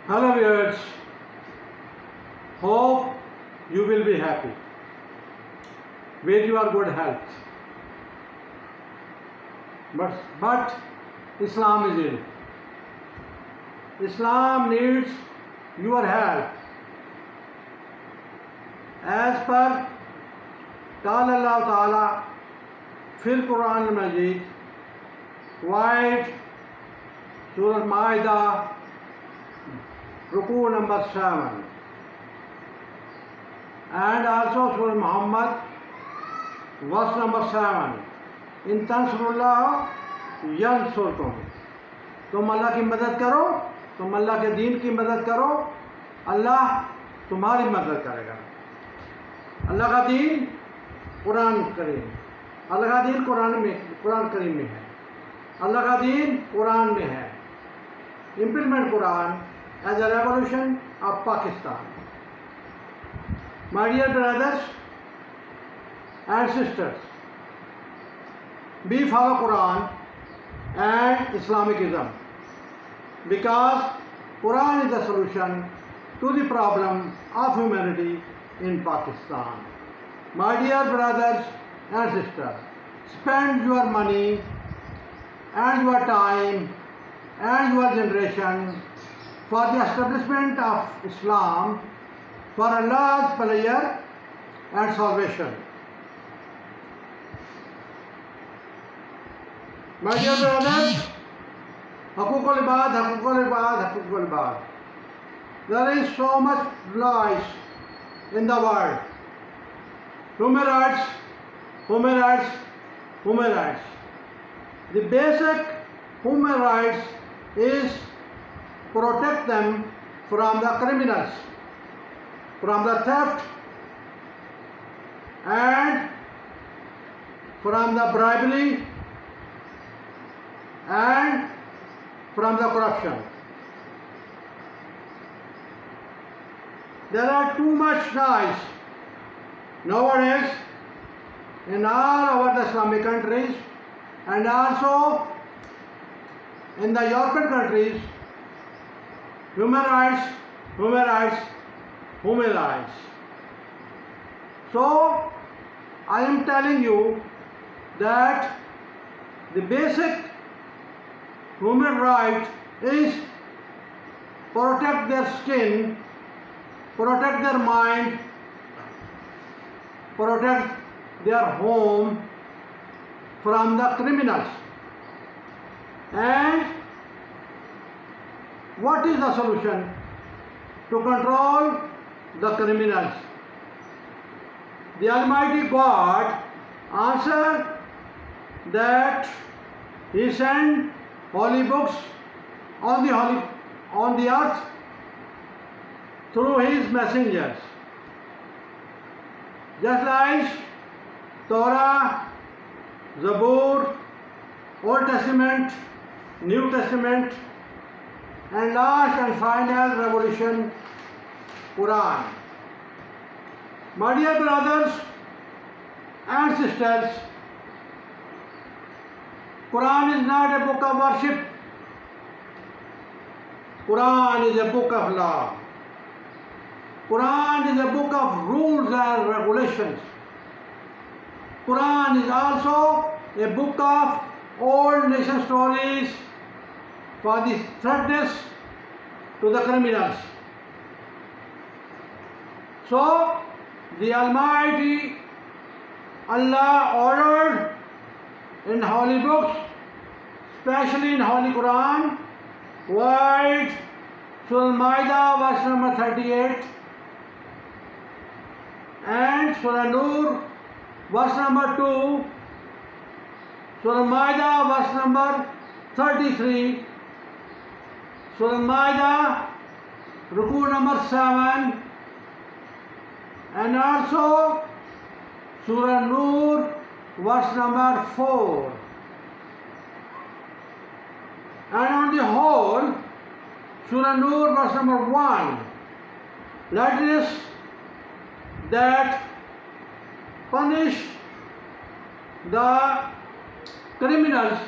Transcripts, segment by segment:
Hello viewers, hope you will be happy with your good health. But Islam is ill. Islam needs your help. As per Qala Allah Ta'ala fil Quran al-Majid, quite Surah Al-Ma'idah, Ruku number 7, and also Surah Muhammad, verse number 7. In tansurullah yansurkum. तुम अल्लाह की मदद करो, तुम अल्लाह के दीन की मदद करो, अल्लाह तुम्हारी मदद करेगा. अल्लाह का दीन कुरान करीम, अल्लाह का दीन कुरान करीम में है. अल्लाह का दीन कुरान में है. Implement Quran as a revolution of Pakistan. My dear brothers and sisters, we follow Quran and Islamicism because Quran is the solution to the problem of humanity in Pakistan. My dear brothers and sisters, spend your money and your time and your generation for the establishment of Islam for Allah's pleasure and salvation. My dear brothers, Haqooqul Ibad, Haqooqul Ibad, Haqooqul Ibad. There is so much lies in the world. Human rights, human rights, human rights. The basic human rights is protect them from the criminals, from the theft, and from the bribery, and from the corruption. There are too much noise nowadays in all over the Islamic countries and also in the European countries. Human rights, human rights, human rights. So I am telling you that the basic human right is protect their skin, protect their mind, protect their home from the criminals. And what is the solution to control the criminals? The Almighty God answered that He sent holy books on the earth through His messengers, just like Torah, Zabur, Old Testament, New Testament, and last and final revolution, Quran. My dear brothers and sisters, Quran is not a book of worship. Quran is a book of law. Quran is a book of rules and regulations. Quran is also a book of old nation stories for the threatness to the criminals. So the Almighty Allah ordered in holy books, especially in Holy Quran, quite Surah Al-Ma'idah verse number 38 and Surah Nur verse number 2, Surah Al-Ma'idah verse number 33, Surah Al-Ma'idah Ruku number 7, and also Surah Nur verse number 4. And on the whole, Surah Nur verse number 1, that is that punish the criminals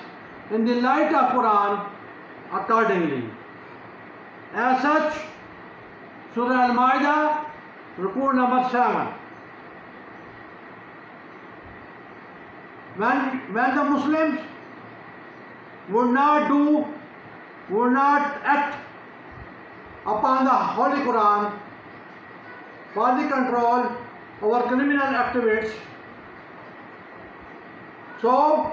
in the light of Quran accordingly. As such, Surah Al-Ma'idah, Ruku number 7. When the Muslims would not act upon the Holy Quran for the control over criminal activities, so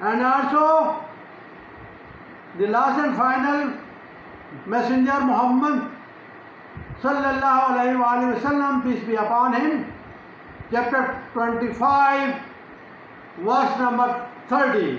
and also the last and final messenger Muhammad sallallahu alayhi wa sallam, peace be upon him, chapter 25 verse number 30.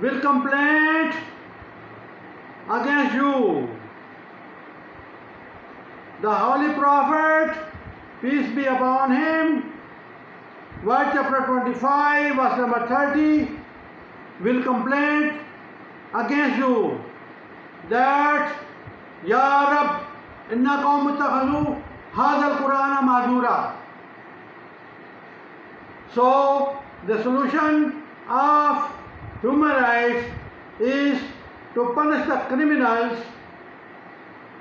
will complain against you. The Holy Prophet, peace be upon him, verse chapter 25 verse number 30, will complain against you that Ya Rab inna qawm ittakhadhu hadha al-Qur'ana mahjura. So the solution of human rights is to punish the criminals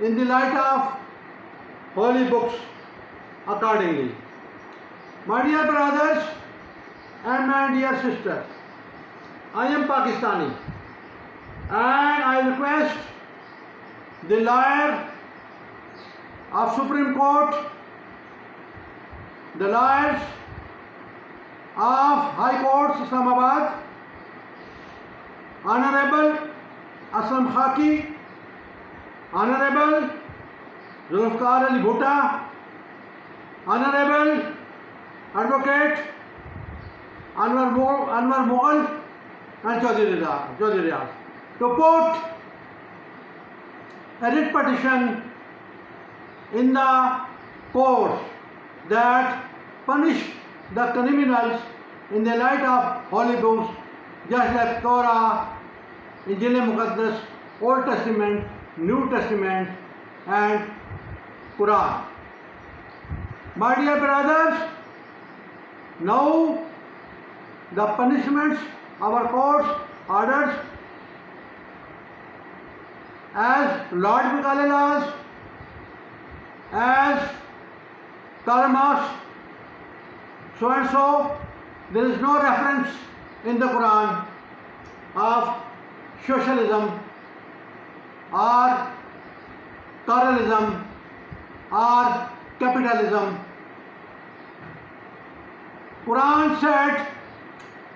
in the light of holy books accordingly. My dear brothers and my dear sisters, I am Pakistani, and I request the lawyer of Supreme Court, the lawyers of High Court Islamabad, Honorable Aslam Khaki, Honorable Zulfikar Ali Bhutta, Honorable Advocate Anwar Mughal and Chaudhry Riaz, to put a writ petition in the court that punish the criminals in the light of holy books, just like Torah, Injil Muqaddas, Old Testament, New Testament and Quran. My dear brothers, now the punishments our courts orders as Lord Bikale laws, as karmas, so and so. There is no reference in the Quran of socialism or pluralism or capitalism. Quran said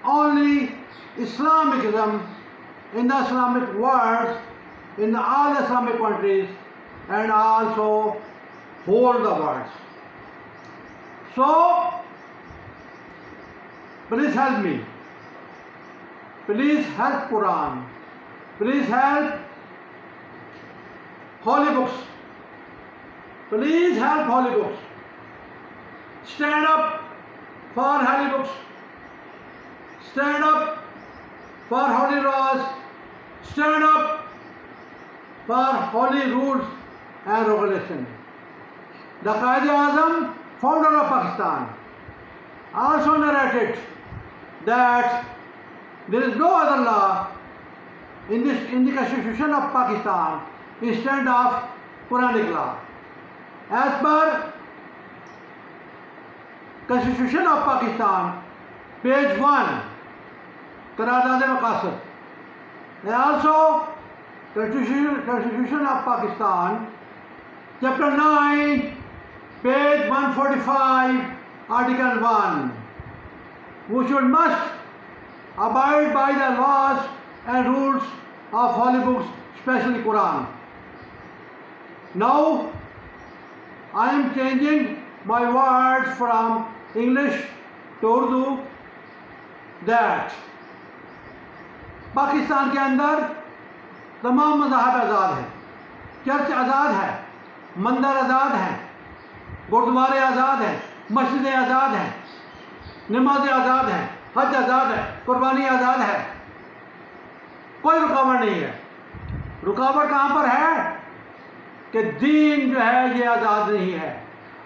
only Islamicism in the Islamic world, in all Islamic countries and also whole the world. So please help me. Please help Quran. Please help holy books. Please help holy books. Stand up for holy books. Stand up for holy laws. Stand up for holy rules and regulations. The Quaid-e-Azam, founder of Pakistan, also narrated that there is no other law in the Constitution of Pakistan instead of Quranic law. As per Constitution of Pakistan, page 1, Qararat-e-Maqasid, and also Constitution of Pakistan, chapter 9, page 145, article 1, we should must abide by the laws and rules of holy books, especially Quran. Now I am changing my words from English to Urdu, that Pakistan के अंदर तमाम मज़ाहब आज़ाद हैं, church आज़ाद है, मंदिर आज़ाद हैं, गुरुद्वारे आज़ाद हैं, मस्जिदें आज़ाद हैं, नमाज़ें आज़ाद हैं, हज आज़ाद है, कुर्बानी आज़ाद है, कोई रुकावट नहीं है। रुकावट कहाँ पर है कि दीन जो है ये आज़ाद नहीं है।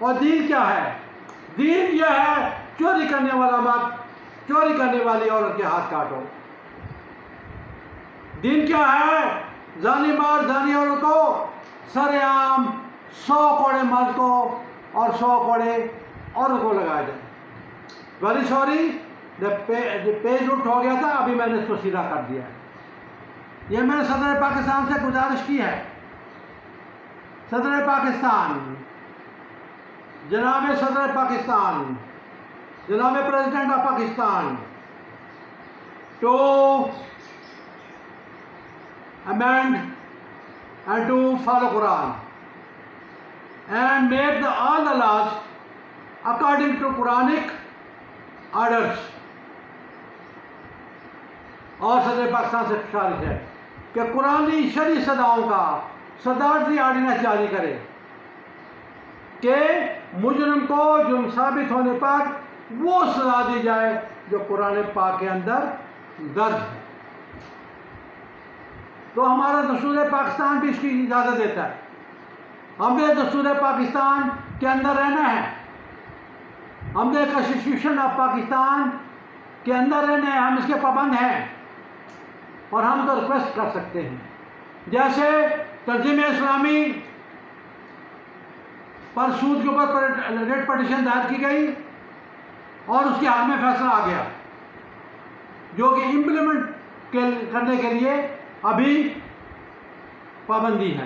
और दीन क्या है? दीन यह है चोरी करने वाला मर्द चोरी करने वाली औरत के हाथ काटो। दीन क्या है? जानी मर्द जानी औरत को सरेआम 100 कोड़े मर्द को और 100 कोड़े औरत को लगाए जाए। वेरी सॉरी, पेज उल्ट हो गया था, अभी मैंने इसको सीधा कर दिया है। ये मैंने सदर पाकिस्तान से गुजारिश की है। सदर पाकिस्तान, जनाब सदर पाकिस्तान, जनाब president of Pakistan, to amend and to follow Quran and make all the laws according to Quranic orders। और सदर पाकिस्तान से गुजारिश है कि कुरानी शरी सदाओं का सदारती ऑर्डिनेंस जारी करे कि मुजरिम को जुर्म साबित होने पर वो सजा दी जाए जो कुरान पाक के अंदर दर्ज है। तो हमारा दस्तूर पाकिस्तान भी इसकी इजाज़त देता है। हमें दस्तूर पाकिस्तान के अंदर रहना है, हमें कॉन्स्टिट्यूशन ऑफ पाकिस्तान के अंदर रहना है, हम इसके पाबंद हैं और हम तो रिक्वेस्ट कर सकते हैं। जैसे तंजीम इस्लामी पर सूद के ऊपर रेट पटिशन दायर की गई और उसके हक में फैसला आ गया, जो कि इम्प्लीमेंट करने के लिए अभी पाबंदी है,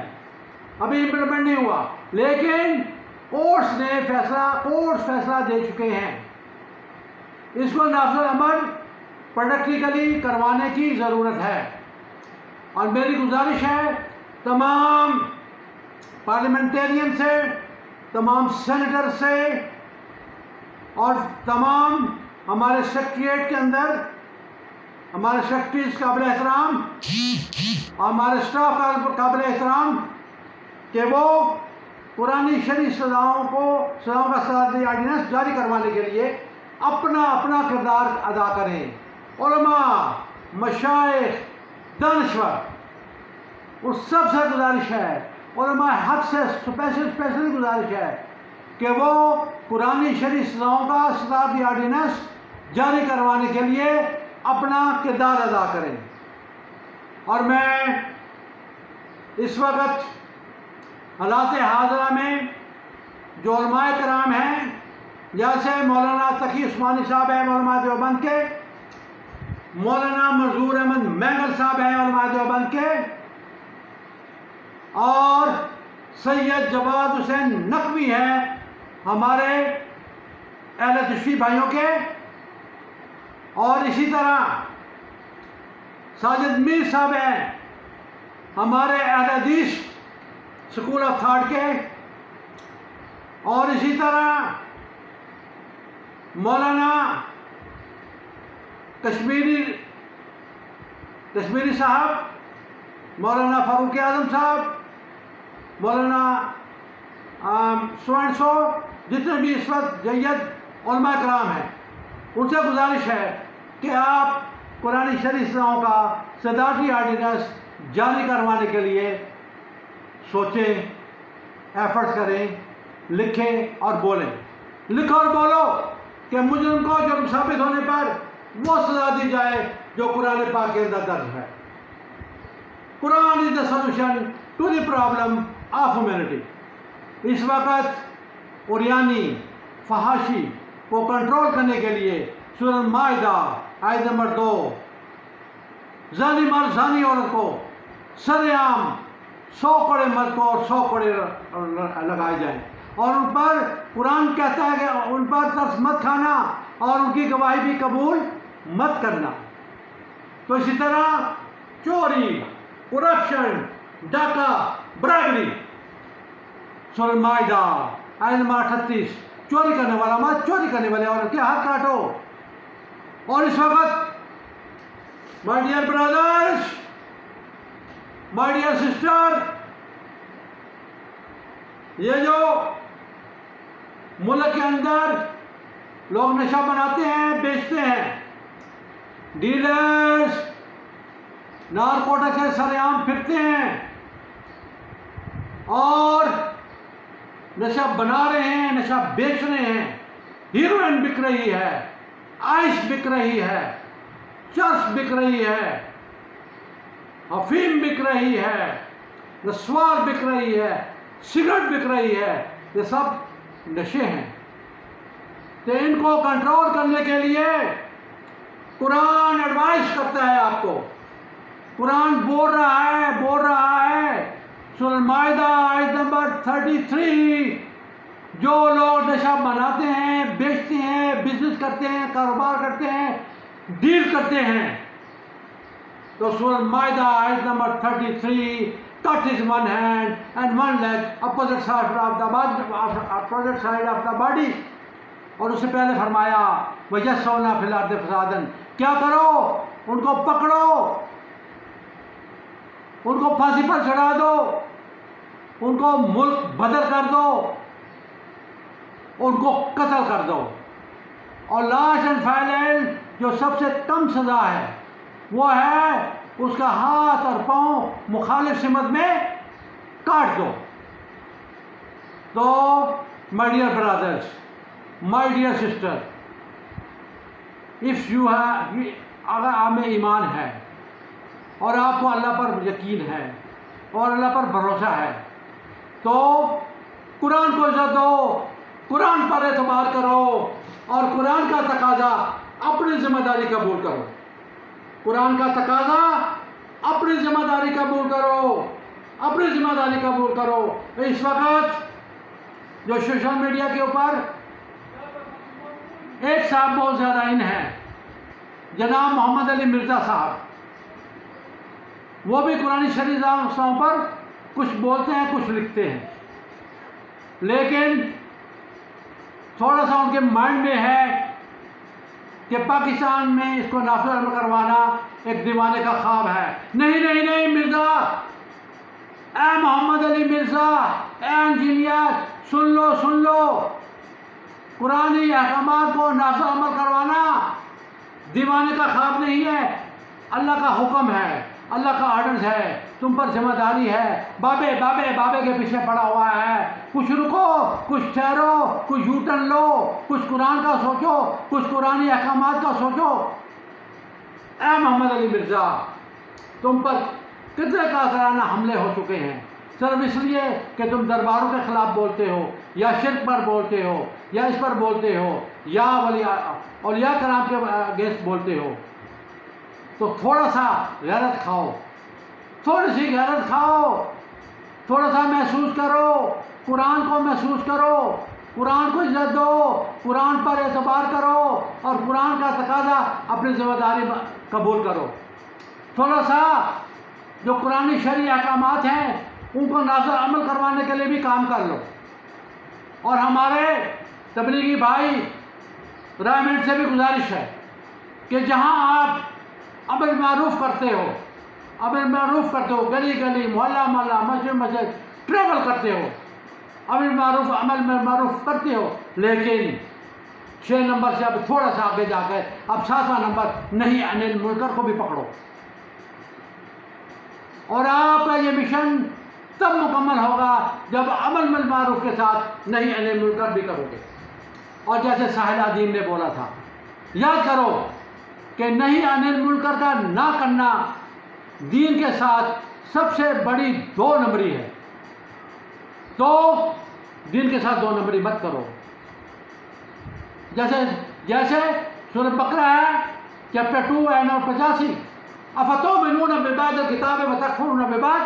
अभी इम्प्लीमेंट नहीं हुआ, लेकिन कोर्ट्स फैसला दे चुके हैं। इसको नाफिज़ अमल प्रैक्टिकली करवाने की ज़रूरत है। और मेरी गुजारिश है तमाम पार्लियामेंटेरियन से, तमाम सेनेटर से और तमाम हमारे सेक्रेटरीट के अंदर हमारे सेक्रेटरीज काबिल एहतराम और हमारे स्टाफ काबिल एहतराम कि वो पुरानी शरी सजाओं का सदारती ऑर्डिनेंस जारी करवाने के लिए अपना अपना किरदार अदा करें। उलमा, मशाइख, दानिश्वर, उस सबसे गुजारिश है, उलमा हद से स्पेशली गुजारिश है कि वो पुरानी शरी सजाओं का सदारती ऑर्डिनेंस जारी करवाने के लिए अपना किरदार अदा करें। और मैं इस वक्त हालात हाज़िरा में जो उलमाए कराम हैं, जैसे मौलाना तकी उस्मानी साहब हैं उलमा देवबंद के, मौलाना मंजूर अहमद मैंगल साहब हैं उलमा देवबंद के, और सैयद जवाद हुसैन नकवी हैं हमारे अहले तशरीफ़ भाइयों के, और इसी तरह साजिद मीर साहब हैं हमारे अहले हदीस स्कूल ऑफ थॉट के, और इसी तरह मौलाना कश्मीरी साहब, मौलाना फारूक आजम साहब, मौलाना सो जितने भी इस वक्त जैयद उलमा कराम हैं, उनसे गुजारिश है कि आप कुरानी शरीफ़ों का सदारती ऑर्डिनेंस जारी करवाने के लिए सोचें, एफर्ट्स करें, लिखें और बोलें। लिखो और बोलो कि मुजरिम को जुर्म साबित होने पर वो सजा दी जाए जो कुरान पाक के अंदर दर्ज है। Quran is the solution to the problem of humanity. इस वक्त उरियानी फहाशी को कंट्रोल करने के लिए सूरह माइदा आयत नंबर 2, जानी मर्द जानी औरत को सरेआम 100 कोड़े मर्द को और 100 कोड़े लगाए जाएं, और उन पर कुरान कहता है कि उन पर तरस मत खाना और उनकी गवाही भी कबूल मत करना। तो इसी तरह चोरी, करप्शन, डाका, ब्राइबरी, सूरह माइदा आयत नंबर 38, चोरी करने वाला मत, चोरी करने वाले औरत के हाथ काटो। और इस वक्त my dear brothers, my dear sister, ये जो मुल्क के अंदर लोग नशा बनाते हैं, बेचते हैं, डीलर्स नारकोटिक्स से सरेआम फिरते हैं और नशा बना रहे हैं, नशा बेच रहे हैं। हीरोइन बिक रही है, आइस बिक रही है, चर्स बिक रही है, अफीम बिक रही है, नस्वार बिक रही है, सिगरेट बिक रही है। ये सब नशे हैं। तो इनको कंट्रोल करने के लिए कुरान एडवाइस करता है आपको। कुरान बोल रहा है सूरह माइदा आयत नंबर 33, जो लोग नशा बनाते हैं, बेचते हैं, बिजनेस करते हैं, कारोबार करते हैं, डील करते हैं, तो सूरह माइदा आयत number 33, cut his one hand and one leg opposite side of the body। और उससे पहले फरमाया वजह सोना फिलहाल फसादन, क्या करो, उनको पकड़ो, उनको फांसी पर चढ़ा दो, उनको मुल्क बदल कर दो, उनको कत्ल कर दो। और लास्ट एंड फाइनल जो सबसे कम सजा है वो है उसका हाथ और पांव मुखालिफ सिमत में काट दो। तो my dear brothers, my dear sister, if you have, अगर आप में ईमान है और आपको अल्लाह पर यकीन है और अल्लाह पर भरोसा है, तो कुरान को इज्जत दो, कुरान पर एतबार करो और कुरान का तकाजा अपनी जिम्मेदारी कबूल करो। कुरान का तकाजा अपनी जिम्मेदारी कबूल करो, अपनी जिम्मेदारी कबूल करो। इस वक्त जो सोशल मीडिया के ऊपर एक साहब बहुत ज़्यादा इन है, जनाब मोहम्मद अली मिर्ज़ा साहब, वो भी कुरानी शरीफ पर कुछ बोलते हैं, कुछ लिखते हैं, लेकिन थोड़ा सा उनके माइंड में है कि पाकिस्तान में इसको नाफिज करवाना एक दीवाने का ख्वाब है। नहीं नहीं नहीं मिर्ज़ा, ए मोहम्मद अली मिर्ज़ा, ए इंजीनियर, सुन लो, कुरानी अहकामात को नाफिज अमल करवाना दीवाने का ख्वाब नहीं है, अल्लाह का हुक्म है, अल्लाह का आर्डर है, तुम पर जिम्मेदारी है। बाबे के पीछे पड़ा हुआ है। कुछ रुको, कुछ ठहरो, कुछ यूटर्न लो, कुछ कुरान का सोचो, कुछ कुरानी अहकामात का सोचो। ए मोहम्मद अली मिर्ज़ा, तुम पर कितने कातराना हमले हो चुके हैं, सिर्फ इसलिए कि तुम दरबारों के खिलाफ बोलते हो, या शिर्क पर बोलते हो, या इस पर बोलते हो, या औलिया कराम के अगेंस्ट बोलते हो। तो थोड़ा सा गैरत खाओ, थोड़ी सी गैरत खाओ, थोड़ा सा महसूस करो, कुरान को महसूस करो, कुरान को इज्जत दो, कुरान पर एतबार करो और कुरान का तकाजा अपनी जिम्मेदारी कबूल करो। थोड़ा सा जो कुरानी शरई अहकामात हैं उनको नाज़िल अमल करवाने के लिए भी काम कर लो। और हमारे तबलीगी भाई रायमेंट से भी गुजारिश है कि जहां आप अमल मारूफ करते हो, गली गली, मोहल्ला मोहल्ला, मस्जिद ट्रेवल करते हो, अमल मारूफ करते हो, लेकिन 6 नंबर से अब थोड़ा सा आगे जाकर अब 7वां नंबर नहीं अनिल मुनकर को भी पकड़ो। और आपका ये मिशन तब मुकम्मल होगा जब अमल मारूफ के साथ नहीं अनिल मुनकर भी करोगे। और जैसे साहिल अदीम ने बोला था, याद करो कि नहीं अनिल मुनकर का ना करना दीन के साथ सबसे बड़ी 2 नंबरी है। तो दीन के साथ 2 नंबरी मत करो। जैसे सूरह बकरा है, चैप्टर 2 आयत नंबर 85, अफतुमिनूना बिबादिल किताब व तकफुरूना बिबाद,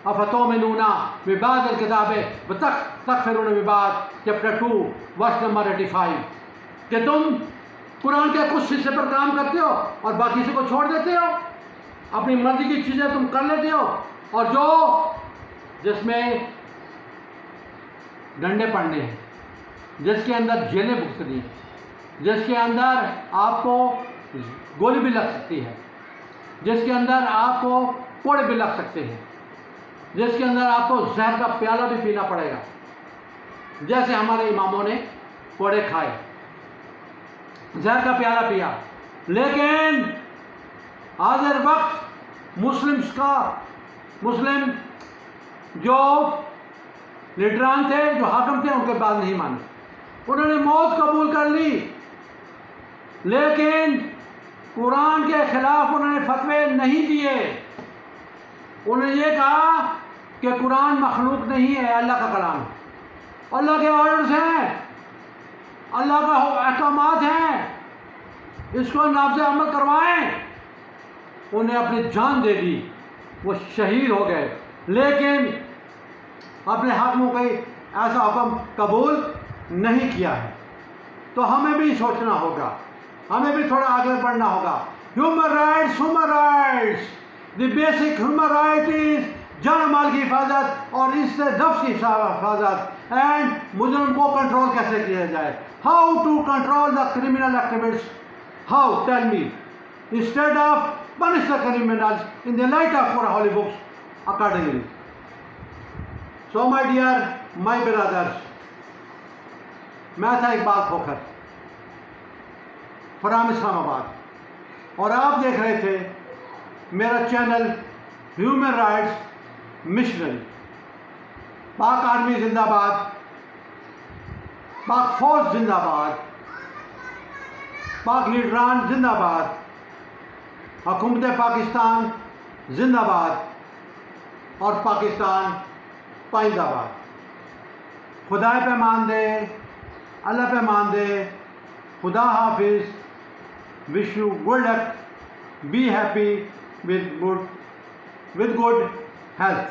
अफतुमिनूना बिबादिल किताब व तकफुरूना बिबाद, चैप्टर 2 वर्स नंबर 85, कि तुम कुरान के कुछ हिस्से पर काम करते हो और बाकी से को छोड़ देते हो, अपनी मर्जी की चीज़ें तुम कर लेते हो, और जो जिसमें डंडे पड़ने हैं, जिसके अंदर जेलें भुगतनी है, जिसके अंदर आपको गोली भी लग सकती है, जिसके अंदर आपको कोड़े भी लग सकते हैं, जिसके अंदर आपको जहर का प्याला भी पीना पड़ेगा, जैसे हमारे इमामों ने कोड़े खाए, जहर का प्याला पिया, लेकिन हाजिर वक्त मुस्लिम जो लीडरान थे, जो हाकम थे, उनके बात नहीं मानी। उन्होंने मौत कबूल कर ली, लेकिन कुरान के खिलाफ उन्होंने फतवे नहीं दिए। उन्होंने ये कहा कि कुरान मखलूक नहीं है, अल्लाह का कलाम है, अल्लाह के ऑर्डर्स हैं, अल्लाह का अहकामात हैं, इसको नाफ़िज़ अमल करवाएं। उन्हें अपनी जान दे दी, वो शहीद हो गए, लेकिन अपने हाकिमों का ऐसा हुक्म कबूल नहीं किया है। तो हमें भी सोचना होगा, हमें भी थोड़ा आगे बढ़ना होगा। Human rights, the basic human right is जान माल की हिफाजत और इससे नफ्स की हिफाजत। एंड मुजरिम को कंट्रोल कैसे किया जाए, how to control the criminal activities, how, tell me, instead of punish the criminals in the light of our holy books accordingly. So my dear, my brothers, मैं था इकबाल खोखर फ्राम इस्लामाबाद और आप देख रहे थे मेरा चैनल ह्यूमन राइट्स मिशनरी। पाक army जिंदाबाद, पाक फौज जिंदाबाद, पाक लीडरान जिंदाबाद, हुकूमत पाकिस्तान जिंदाबाद और पाकिस्तान पाइंदाबाद। खुदा पे मान दे, अल्लाह पे मान दे। खुदा हाफिज, wish you good luck, be happy with good health.